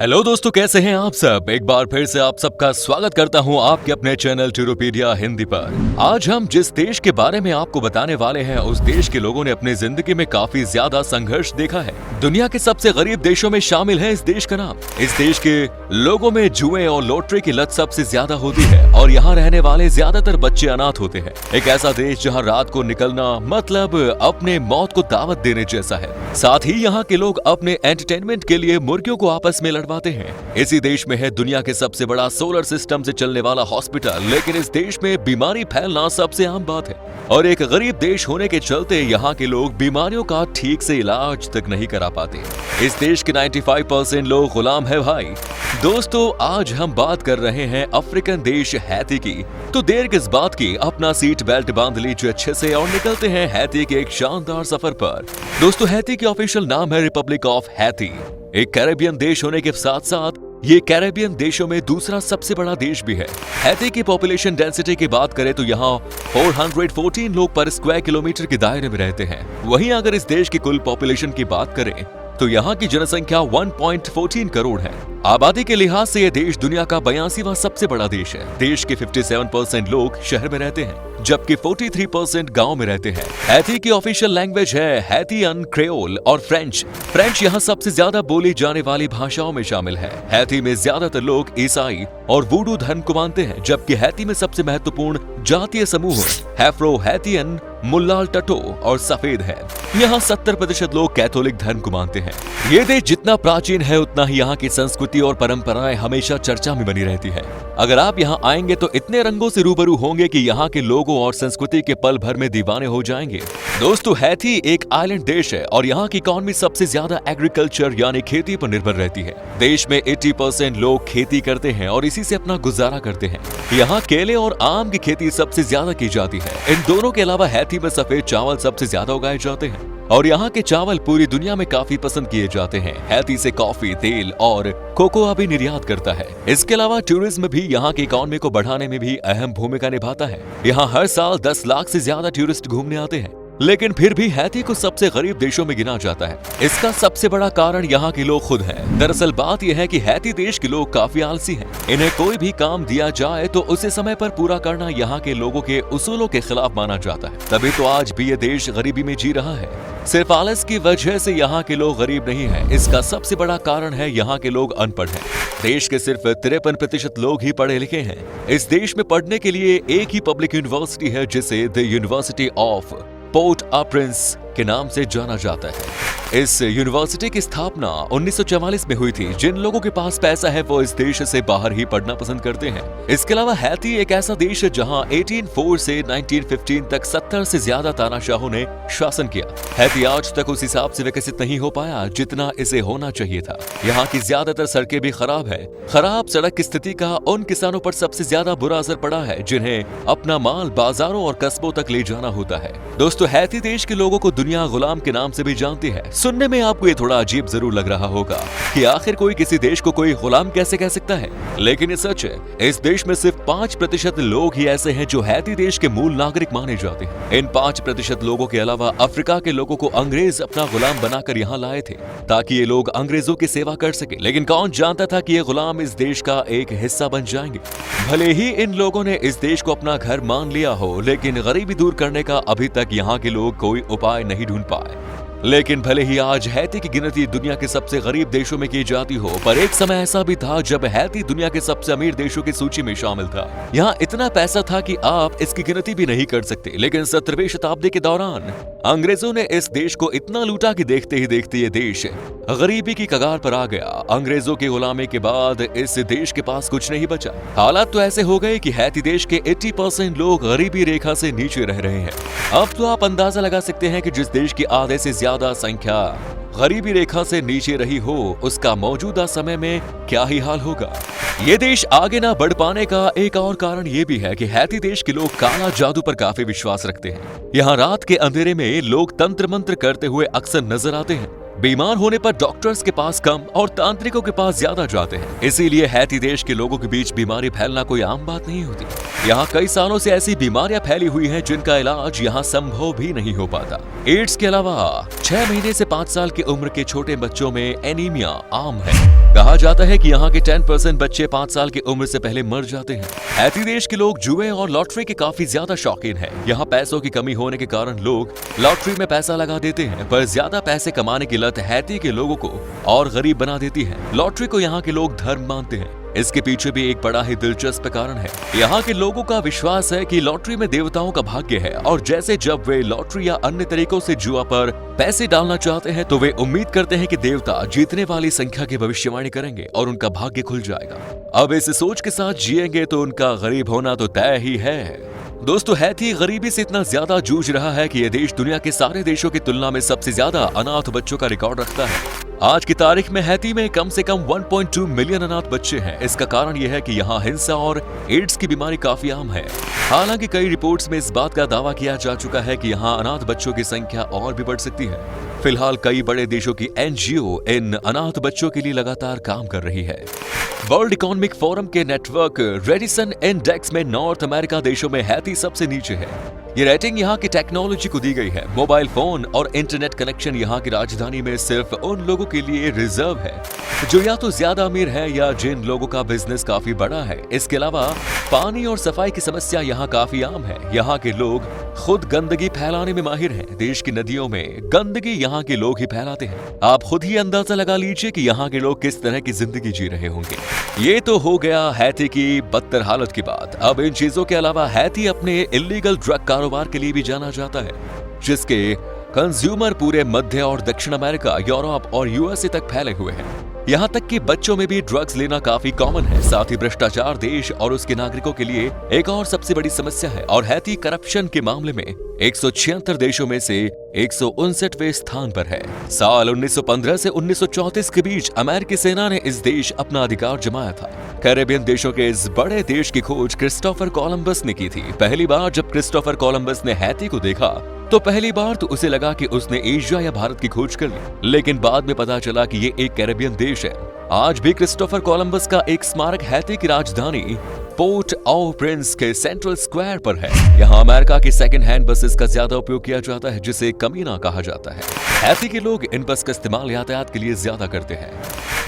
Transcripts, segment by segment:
Hello दोस्तों, कैसे हैं आप सब। एक बार फिर से आप सबका स्वागत करता हूं आपके अपने चैनल टूरोपीडिया हिंदी पर। आज हम जिस देश के बारे में आपको बताने वाले हैं, उस देश के लोगों ने अपनी जिंदगी में काफी ज्यादा संघर्ष देखा है। दुनिया के सबसे गरीब देशों में शामिल है इस देश का नाम। इस देश के लोगों में जुए और लॉटरी की लत सबसे ज्यादा होती है और यहाँ रहने वाले ज्यादातर बच्चे अनाथ होते हैं। एक ऐसा देश जहाँ रात को निकलना मतलब अपने मौत को दावत देने जैसा है। साथ ही यहाँ के लोग अपने एंटरटेनमेंट के लिए मुर्गियों को आपस में लड़वाते हैं। इसी देश में है दुनिया के सबसे बड़ा सोलर सिस्टम से चलने वाला हॉस्पिटल, लेकिन इस देश में बीमारी फैलना सबसे आम बात है और एक गरीब देश होने के चलते यहाँ के लोग बीमारियों का ठीक से इलाज तक नहीं करा पाते। इस देश के 95% लोग गुलाम है भाई। दोस्तों, आज हम बात कर रहे हैं अफ्रीकन देश हैती की। तो देर किस बात की, अपना सीट बेल्ट बांध लीजिए अच्छे से और निकलते हैं हैती के एक शानदार सफर पर। दोस्तों, हैती की ऑफिशियल नाम है रिपब्लिक ऑफ हैती। एक कैरेबियन देश होने के साथ साथ ये कैरेबियन देशों में दूसरा सबसे बड़ा देश भी है। हैती की पॉपुलेशन डेंसिटी की बात करें तो यहाँ 414 लोग पर स्क्वायर किलोमीटर के दायरे में रहते हैं। वहीं अगर इस देश की कुल पॉपुलेशन की बात करें तो यहाँ की जनसंख्या 1.14 करोड़ है। आबादी के लिहाज से यह देश दुनिया का 82वां सबसे बड़ा देश है। देश के 57% लोग शहर में रहते हैं, जबकि 43% गांव में रहते हैं। हैती की ऑफिशियल लैंग्वेज है हैतियन, क्रेओल और फ्रेंच। फ्रेंच यहाँ सबसे ज्यादा बोली जाने वाली भाषाओं में शामिल है। हैती में ज्यादातर लोग ईसाई और वूडू धर्म को मानते हैं, जबकि हैती में सबसे महत्वपूर्ण जातीय समूह हैफ्रो हैतियन, मुल्लाल टटो और सफेद है। यहाँ 70% लोग कैथोलिक धर्म को मानते हैं। ये देश जितना प्राचीन है उतना ही यहाँ की संस्कृति और परंपराएं हमेशा चर्चा में बनी रहती है। अगर आप यहाँ आएंगे तो इतने रंगों से रूबरू होंगे कि यहाँ के लोगों और संस्कृति के पल भर में दीवाने हो जाएंगे। दोस्तों, हैती एक आइलैंड देश है और यहाँ की इकॉनमी सबसे ज्यादा एग्रीकल्चर यानी खेती पर निर्भर रहती है। देश में 80% लोग खेती करते हैं और इसी से अपना गुजारा करते हैं। यहाँ केले और आम की खेती सबसे ज्यादा की जाती है। इन दोनों के अलावा हैती में सफेद चावल सबसे ज्यादा उगाए जाते हैं और यहाँ के चावल पूरी दुनिया में काफी पसंद किए जाते हैं। हैती से कॉफी, तेल और कोकोआ भी निर्यात करता है। इसके अलावा टूरिज्म भी यहाँ की इकॉनमी को बढ़ाने में भी अहम भूमिका निभाता है। यहाँ हर साल 10 लाख से ज्यादा टूरिस्ट घूमने आते हैं, लेकिन फिर भी हैती को सबसे गरीब देशों में गिना जाता है। इसका सबसे बड़ा कारण यहाँ के लोग खुद हैं। दरअसल बात यह है कि हैती देश के लोग काफी आलसी हैं। इन्हें कोई भी काम दिया जाए तो उसे समय पर पूरा करना यहाँ के लोगों के उसूलों के खिलाफ माना जाता है। तभी तो आज भी ये देश गरीबी में जी रहा है। सिर्फ आलस की वजह से यहाँ के लोग गरीब नहीं हैं। इसका सबसे बड़ा कारण है यहाँ के लोग अनपढ़ हैं। देश के सिर्फ 53% लोग ही पढ़े लिखे हैं। इस देश में पढ़ने के लिए एक ही पब्लिक यूनिवर्सिटी है, जिसे the university of Port au Prince के नाम से जाना जाता है। इस यूनिवर्सिटी की स्थापना 1944 में हुई थी। जिन लोगों के पास पैसा है वो इस देश से बाहर ही पढ़ना पसंद करते हैं। इसके अलावा हैती एक ऐसा देश है जहां 1804 से 1915 तक 70 से ज्यादा तानाशाहों ने शासन किया। हैती आज तक उस हिसाब से विकसित नहीं हो पाया जितना इसे होना चाहिए था। यहाँ की ज्यादातर सड़कें भी खराब है। खराब सड़क की स्थिति का उन किसानों पर सबसे ज्यादा बुरा असर पड़ा है जिन्हें अपना माल बाजारों और कस्बों तक ले जाना होता है। दोस्तों, हैती देश के लोगों को दुनिया गुलाम के नाम से भी जानती है। सुनने में आपको ये थोड़ा अजीब जरूर लग रहा होगा कि आखिर कोई किसी देश को कोई गुलाम कैसे कह सकता है, लेकिन ये सच है। इस देश में सिर्फ 5% लोग ही ऐसे हैं जो हैती देश के मूल नागरिक माने जाते हैं। इन 5% लोगों के अलावा अफ्रीका के लोगों को अंग्रेज अपना गुलाम बनाकर यहाँ लाए थे ताकि ये लोग अंग्रेजों की सेवा कर सके। लेकिन कौन जानता था कि ये गुलाम इस देश का एक हिस्सा बन जाएंगे। भले ही इन लोगों ने इस देश को अपना घर मान लिया हो, लेकिन गरीबी दूर करने का अभी तक यहाँ के लोग कोई उपाय नहीं ढूंढ पाए। लेकिन भले ही आज हैती की गिनती दुनिया के सबसे गरीब देशों में की जाती हो, पर एक समय ऐसा भी था जब हैती दुनिया के सबसे अमीर देशों की सूची में शामिल था। यहाँ इतना पैसा था कि आप इसकी गिनती भी नहीं कर सकते। लेकिन 17वीं शताब्दी के दौरान अंग्रेजों ने इस देश को इतना लूटा कि देखते ही देखते ये देश गरीबी की कगार पर आ गया। अंग्रेजों की गुलामी के बाद इस देश के पास कुछ नहीं बचा। हालात तो ऐसे हो गए कि हैती देश के 80% लोग गरीबी रेखा से नीचे रह रहे हैं। अब तो आप अंदाजा लगा सकते हैं कि जिस देश की आधे से ज्यादा संख्या गरीबी रेखा से नीचे रही हो, उसका मौजूदा समय में क्या ही हाल होगा। ये देश आगे ना बढ़ पाने का एक और कारण ये भी है कि हैती देश के लोग काला जादू पर काफी विश्वास रखते हैं। यहाँ रात के अंधेरे में लोग तंत्र मंत्र करते हुए अक्सर नजर आते हैं। बीमार होने पर डॉक्टर्स के पास कम और तांत्रिकों के पास ज्यादा जाते हैं। इसीलिए हैती देश के लोगों के बीच बीमारी फैलना कोई आम बात नहीं होती। यहाँ कई सालों से ऐसी बीमारियां फैली हुई हैं जिनका इलाज यहाँ संभव भी नहीं हो पाता। एड्स के अलावा 6 महीने से 5 साल की उम्र के छोटे बच्चों में एनीमिया आम है। कहा जाता है कि यहाँ के 10% बच्चे 5 साल की उम्र से पहले मर जाते हैं। हैती देश के लोग जुए और लॉटरी के काफी ज्यादा शौकीन हैं। यहाँ पैसों की कमी होने के कारण लोग लॉटरी में पैसा लगा देते हैं, पर ज्यादा पैसे कमाने की लत हैती के लोगों को और गरीब बना देती है। लॉटरी को यहाँ के लोग धर्म मानते हैं। इसके पीछे भी एक बड़ा ही दिलचस्प कारण है। यहाँ के लोगों का विश्वास है कि लॉटरी में देवताओं का भाग्य है और जैसे जब वे लॉटरी या अन्य तरीकों से जुआ पर पैसे डालना चाहते हैं तो वे उम्मीद करते हैं कि देवता जीतने वाली संख्या की भविष्यवाणी करेंगे और उनका भाग्य खुल जाएगा। अब इस सोच के साथ जिएंगे तो उनका गरीब होना तो तय ही है। दोस्तों, हैती गरीबी से इतना ज्यादा जूझ रहा है कि यह देश दुनिया के सारे देशों की तुलना में सबसे ज्यादा अनाथ बच्चों का रिकॉर्ड रखता है। आज की तारीख में हैती में कम से कम 1.2 मिलियन अनाथ बच्चे हैं। इसका कारण यह है कि यहाँ हिंसा और एड्स की बीमारी काफी आम है। हालांकि कई रिपोर्ट्स में इस बात का दावा किया जा चुका है कि यहाँ अनाथ बच्चों की संख्या और भी बढ़ सकती है। फिलहाल कई बड़े देशों की एनजीओ इन अनाथ बच्चों के लिए लगातार काम कर रही है। वर्ल्ड इकोनॉमिक फोरम के नेटवर्क रेडिसन इंडेक्स में नॉर्थ अमेरिका देशों में हैती सबसे नीचे है। ये रेटिंग यहाँ की टेक्नोलॉजी को दी गई है। मोबाइल फोन और इंटरनेट कनेक्शन यहाँ की राजधानी में सिर्फ उन लोगों के लिए रिजर्व है जो या तो ज्यादा अमीर है या जिन लोगों का बिजनेस काफी बड़ा है। इसके अलावा पानी और सफाई की समस्या यहाँ काफी आम है। यहाँ के लोग खुद गंदगी फैलाने में माहिर हैं। देश की नदियों में गंदगी यहाँ के लोग ही फैलाते हैं। आप खुद ही अंदाजा लगा लीजिए कि यहाँ के लोग किस तरह की जिंदगी जी रहे होंगे। ये तो हो गया हैती की बदतर हालत की बात। अब इन चीजों के अलावा हैती अपने इलीगल ड्रग कारोबार के लिए भी जाना जाता है, जिसके कंज्यूमर पूरे मध्य और दक्षिण अमेरिका, यूरोप और यूएसए तक फैले हुए हैं। यहाँ तक कि बच्चों में भी ड्रग्स लेना काफी कॉमन है। साथ ही भ्रष्टाचार देश और उसके नागरिकों के लिए एक और सबसे बड़ी समस्या है और हैती करप्शन के मामले में 176 देशों में से 159वें स्थान पर है। साल 1915 से 1934 के बीच अमेरिकी सेना ने इस देश अपना अधिकार जमाया था। कैरेबियन देशों के इस बड़े देश की खोज क्रिस्टोफर कोलंबस ने की थी। पहली बार जब क्रिस्टोफर कोलंबस ने हैती को देखा तो पहली बार तो उसे लगा कि उसने एशिया या भारत की खोज कर ली, लेकिन बाद में पता चला कि ये एक कैरेबियन देश है। आज भी क्रिस्टोफर कोलंबस का एक स्मारक हैती की राजधानी पोर्ट ऑ प्रिंस के सेंट्रल स्क्वायर पर है। यहाँ अमेरिका की सेकंड हैंड बसेस का ज्यादा उपयोग किया जाता है, जिसे कमीना कहा जाता है। हैती के लोग इन बस का इस्तेमाल यातायात के लिए ज्यादा करते हैं।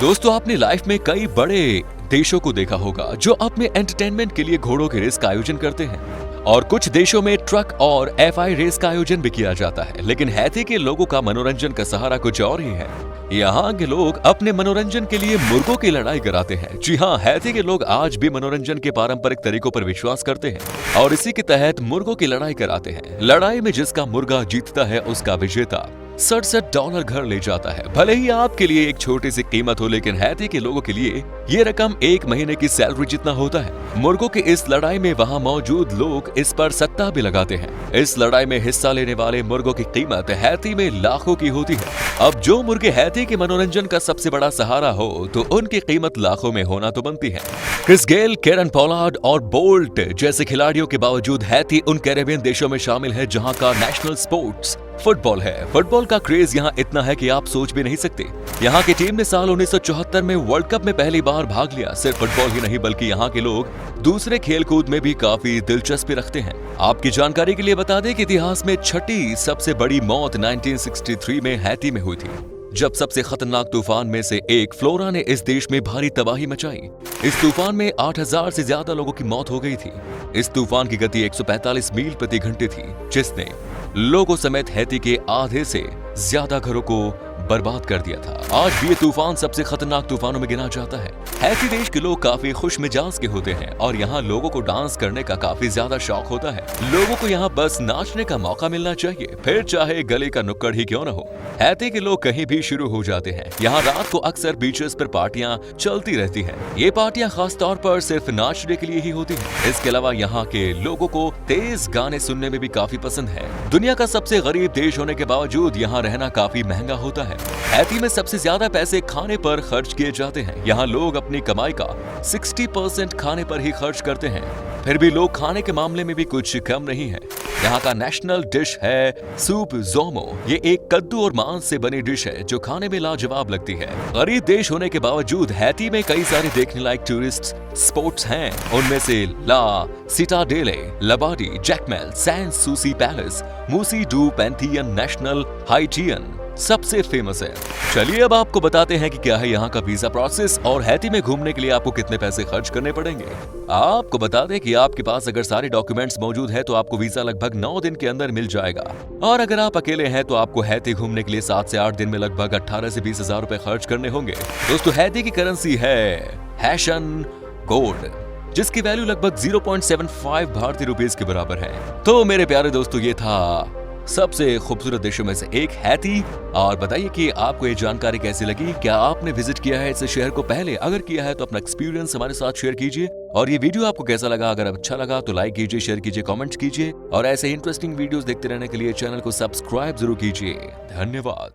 दोस्तों, आपने लाइफ में कई बड़े देशों को देखा होगा जो अपने एंटरटेनमेंट के लिए घोड़ों के रेस का आयोजन करते हैं और कुछ देशों में ट्रक और एफआई रेस का आयोजन भी किया जाता है। लेकिन हैती के लोगों का मनोरंजन का सहारा कुछ और ही है। यहाँ के लोग अपने मनोरंजन के लिए मुर्गों की लड़ाई कराते हैं। जी हाँ, हैती के लोग आज भी मनोरंजन के पारंपरिक तरीकों पर विश्वास करते हैं और इसी के तहत मुर्गों की लड़ाई कराते हैं। लड़ाई में जिसका मुर्गा जीतता है उसका विजेता $67 घर ले जाता है। भले ही आपके लिए एक छोटी सी कीमत हो, लेकिन हैती के लोगों के लिए ये रकम 1 महीने की सैलरी जितना होता है। मुर्गों की इस लड़ाई में वहाँ मौजूद लोग इस पर सट्टा भी लगाते हैं। इस लड़ाई में हिस्सा लेने वाले मुर्गों की कीमत हैती में लाखों की होती है। अब जो मुर्गे हैती के मनोरंजन का सबसे बड़ा सहारा हो तो उनकी कीमत लाखों में होना तो बनती है। क्रिस गेल, केरन पोलार्ड और बोल्ट जैसे खिलाड़ियों के बावजूद हैती उन कैरेबियन देशों में शामिल है जहाँ का नेशनल स्पोर्ट्स फुटबॉल है। फुटबॉल का क्रेज यहाँ इतना है कि आप सोच भी नहीं सकते। यहाँ की टीम ने साल 1974 में वर्ल्ड कप में पहली बार भाग लिया। सिर्फ फुटबॉल ही नहीं बल्कि यहाँ के लोग दूसरे खेल कूद में भी काफी दिलचस्पी रखते हैं। आपकी जानकारी के लिए बता दें कि इतिहास में छठी सबसे बड़ी मौत 1963 में हैती में हुई थी, जब सबसे खतरनाक तूफान में से एक फ्लोरा ने इस देश में भारी तबाही मचाई। इस तूफान में 8000 से ज्यादा लोगों की मौत हो गई थी। इस तूफान की गति 145 मील प्रति घंटे थी, जिसने लोगों समेत हैती के आधे से ज्यादा घरों को बर्बाद कर दिया था। आज भी ये तूफान सबसे खतरनाक तूफानों में गिना जाता है। हैती देश के लोग काफी खुश मिजाज के होते हैं और यहाँ लोगों को डांस करने का काफी ज्यादा शौक होता है। लोगों को यहाँ बस नाचने का मौका मिलना चाहिए, फिर चाहे गले का नुक्कड़ ही क्यों न हो। हैती के लोग कहीं भी शुरू हो जाते हैं। यहाँ रात को अक्सर बीचेस पर पार्टियां चलती रहती हैं। ये पार्टियां खास तौर पर सिर्फ नाचने के लिए ही होती हैं। इसके अलावा यहाँ के लोगों को तेज गाने सुनने में भी काफी पसंद है। दुनिया का सबसे गरीब देश होने के बावजूद यहाँ रहना काफी महंगा होता है। हैती में सबसे ज्यादा पैसे खाने पर खर्च किए जाते हैं। यहाँ लोग अपनी कमाई का 60% खाने पर ही खर्च करते हैं। फिर भी लोग खाने के मामले में भी कुछ कम नहीं है। यहाँ का नेशनल डिश है सूप जोमो। ये एक कद्दू और मांस से बनी डिश है जो खाने में लाजवाब लगती है। गरीब देश होने के बावजूद हैती में कई सारे देखने लायक टूरिस्ट स्पॉट्स हैं। उनमें से La Citadelle, Labadie, Jacmel, Sans Souci Palace, Musee du Pantheon National Haitian सबसे फेमस है। चलिए अब आपको बताते हैं कि क्या है यहाँ का वीजा प्रोसेस और हैती में घूमने के लिए आपको कितने पैसे खर्च करने पड़ेंगे। आपको बता दें कि आपके पास अगर सारे डॉक्यूमेंट्स मौजूद है तो आपको वीजा लगभग 9 दिन के अंदर मिल जाएगा। और अगर आप अकेले हैं तो आपको हैती घूमने के लिए 7 से 8 दिन में लगभग 18 से 20 हजार रुपए खर्च करने होंगे। दोस्तों हैती की करेंसी है हैशन गोल्ड, जिसकी वैल्यू लगभग 0.75 भारतीय रुपीस के बराबर है। तो मेरे प्यारे दोस्तों ये था सबसे खूबसूरत देशों में से एक हैती। और बताइए कि आपको ये जानकारी कैसी लगी। क्या आपने विजिट किया है इस शहर को पहले? अगर किया है तो अपना एक्सपीरियंस हमारे साथ शेयर कीजिए। और ये वीडियो आपको कैसा लगा? अगर अच्छा लगा तो लाइक कीजिए, शेयर कीजिए, कमेंट्स कीजिए और ऐसे इंटरेस्टिंग वीडियोस देखते रहने के लिए चैनल को सब्सक्राइब जरूर कीजिए। धन्यवाद।